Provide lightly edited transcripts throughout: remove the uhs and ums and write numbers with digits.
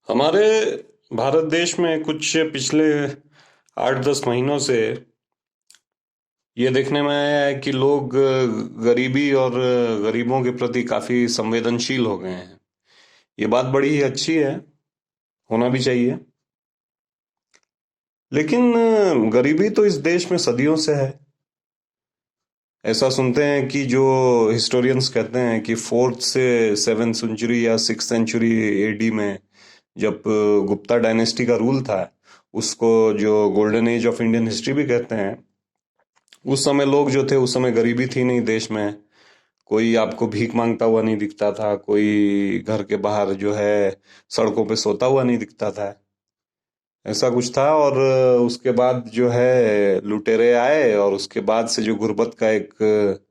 हमारे भारत देश में कुछ पिछले 8-10 महीनों से ये देखने में आया है कि लोग गरीबी और गरीबों के प्रति काफी संवेदनशील हो गए हैं। ये बात बड़ी ही अच्छी है, होना भी चाहिए। लेकिन गरीबी तो इस देश में सदियों से है। ऐसा सुनते हैं कि जो हिस्टोरियंस कहते हैं कि 4th से 7th सेंचुरी या 6th सेंचुरी एडी में जब गुप्ता डायनेस्टी का रूल था, उसको जो golden age of Indian history भी कहते हैं, उस समय लोग जो थे, उस समय गरीबी थी नहीं देश में। कोई आपको भीख मांगता हुआ नहीं दिखता था, कोई घर के बाहर जो है सड़कों पे सोता हुआ नहीं दिखता था। ऐसा कुछ था। और उसके बाद जो है लुटेरे आए, और उसके बाद से जो गुर्बत का एक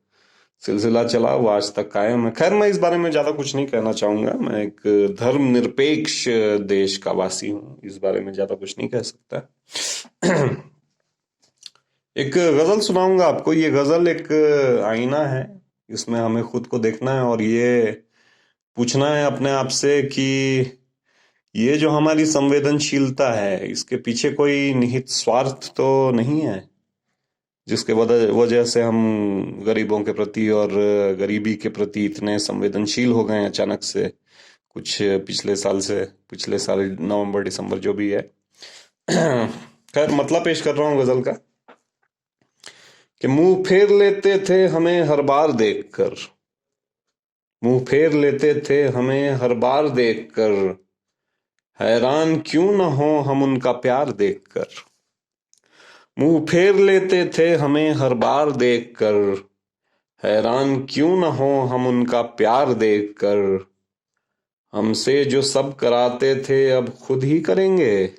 सिलसिला चला वो आज तक कायम है। खैर, मैं इस बारे में ज्यादा कुछ नहीं कहना चाहूंगा। मैं एक धर्मनिरपेक्ष देश का वासी हूँ, इस बारे में ज्यादा कुछ नहीं कह सकता। एक गजल सुनाऊंगा आपको। ये गजल एक आईना है, इसमें हमें खुद को देखना है और ये पूछना है अपने आप से कि ये जो हमारी संवेदनशीलता है, इसके पीछे कोई निहित स्वार्थ तो नहीं है जिसके वजह से हम गरीबों के प्रति और गरीबी के प्रति इतने संवेदनशील हो गए हैं अचानक से, कुछ पिछले साल नवंबर दिसंबर जो भी है। खैर, मतलब पेश कर रहा हूँ गजल का कि मुंह फेर लेते थे हमें हर बार देखकर, मुंह फेर लेते थे हमें हर बार देखकर, हैरान क्यों न हो हम उनका प्यार देखकर। मुंह फेर लेते थे हमें हर बार देखकर, हैरान क्यों न हो हम उनका प्यार देखकर। हमसे जो सब कराते थे अब खुद ही करेंगे,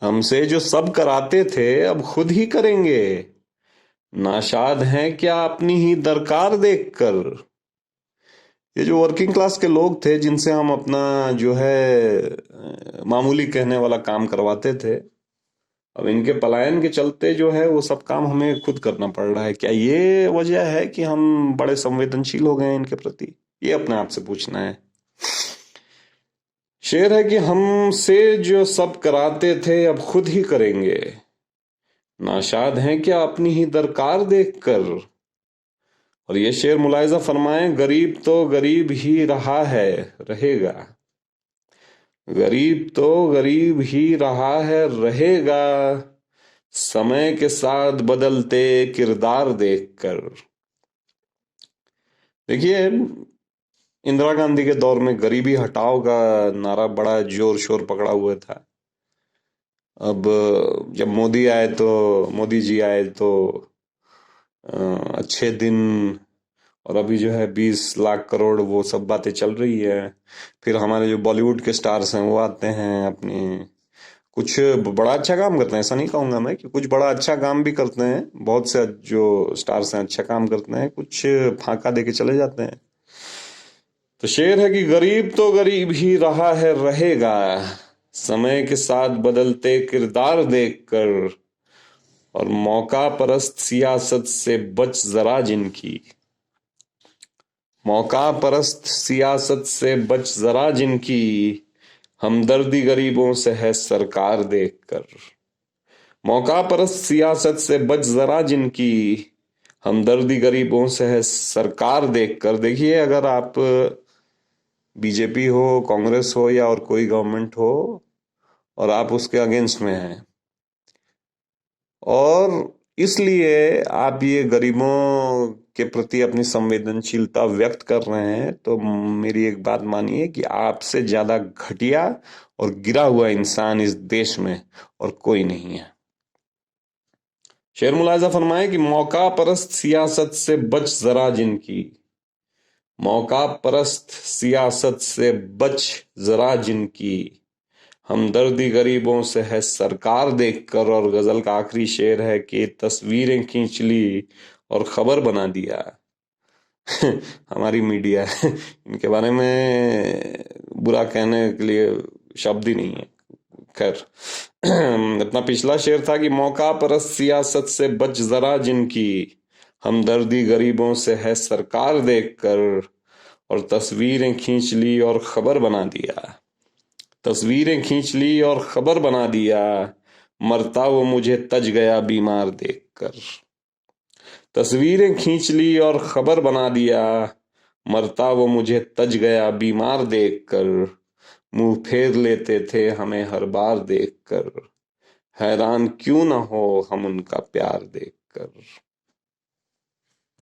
हमसे जो सब कराते थे अब खुद ही करेंगे। नाशाद हैं क्या अपनी ही दरकार देखकर। ये जो वर्किंग क्लास के लोग थे जिनसे हम अपना जो है मामूली कहने वाला काम करवाते थे, अब इनके पलायन के चलते जो है वो सब काम हमें खुद करना पड़ रहा है। क्या ये वजह है कि हम बड़े संवेदनशील हो गए हैं इनके प्रति? ये अपने आप से पूछना है। शेर है कि हमसे जो सब कराते थे अब खुद ही करेंगे, नाशाद हैं क्या अपनी ही दरकार देखकर। और ये शेर मुलायजा फरमाएं, गरीब तो गरीब ही रहा है रहेगा, गरीब तो गरीब ही रहा है रहेगा, समय के साथ बदलते किरदार देखकर। देखिए, इंदिरा गांधी के दौर में गरीबी हटाओ का नारा बड़ा जोर शोर पकड़ा हुआ था। अब जब मोदी जी आए तो अच्छे दिन, और अभी जो है 20 लाख करोड़, वो सब बातें चल रही है। फिर हमारे जो बॉलीवुड के स्टार्स हैं वो आते हैं, अपनी कुछ बड़ा अच्छा काम करते हैं, ऐसा नहीं कहूंगा मैं कि कुछ बड़ा अच्छा काम भी करते हैं। बहुत से जो स्टार्स हैं अच्छा काम करते हैं, कुछ फांका देके चले जाते हैं। तो शेर है कि गरीब तो गरीब ही रहा है रहेगा, समय के साथ बदलते किरदार देखकर। और मौका परस्त सियासत से बच जरा जिनकी, मौका परस्त सियासत से बच जरा जिनकी, हमदर्दी गरीबों से है सरकार देखकर। मौका परस्त सियासत से बच जरा जिनकी, हमदर्दी गरीबों से है सरकार देखकर। देखिए, अगर आप बीजेपी हो, कांग्रेस हो या और कोई गवर्नमेंट हो, और आप उसके अगेंस्ट में हैं और इसलिए आप ये गरीबों के प्रति अपनी संवेदनशीलता व्यक्त कर रहे हैं, तो मेरी एक बात मानिए कि आपसे ज्यादा घटिया और गिरा हुआ इंसान इस देश में और कोई नहीं है। शेर मुलाजा फरमाए कि मौका परस्त सियासत से बच जरा जिनकी, मौका परस्त सियासत से बच जरा जिनकी, हमदर्दी गरीबों से है सरकार देखकर। और गजल का आखिरी शेर है कि तस्वीरें खींच ली और खबर बना दिया। हमारी मीडिया इनके बारे में बुरा कहने के लिए शब्द ही नहीं है। खैर, अपना पिछला शेर था कि मौका परस्त सियासत से बच जरा जिनकी, हमदर्दी गरीबों से है सरकार देखकर। और तस्वीरें खींच ली और खबर बना दिया। तस्वीरें खींच ली और खबर बना दिया, मरता वो मुझे तज गया बीमार देखकर। तस्वीरें खींच ली और खबर बना दिया, मरता वो मुझे तज गया बीमार देखकर। मुंह फेर लेते थे हमें हर बार देखकर, हैरान क्यों न हो हम उनका प्यार देखकर।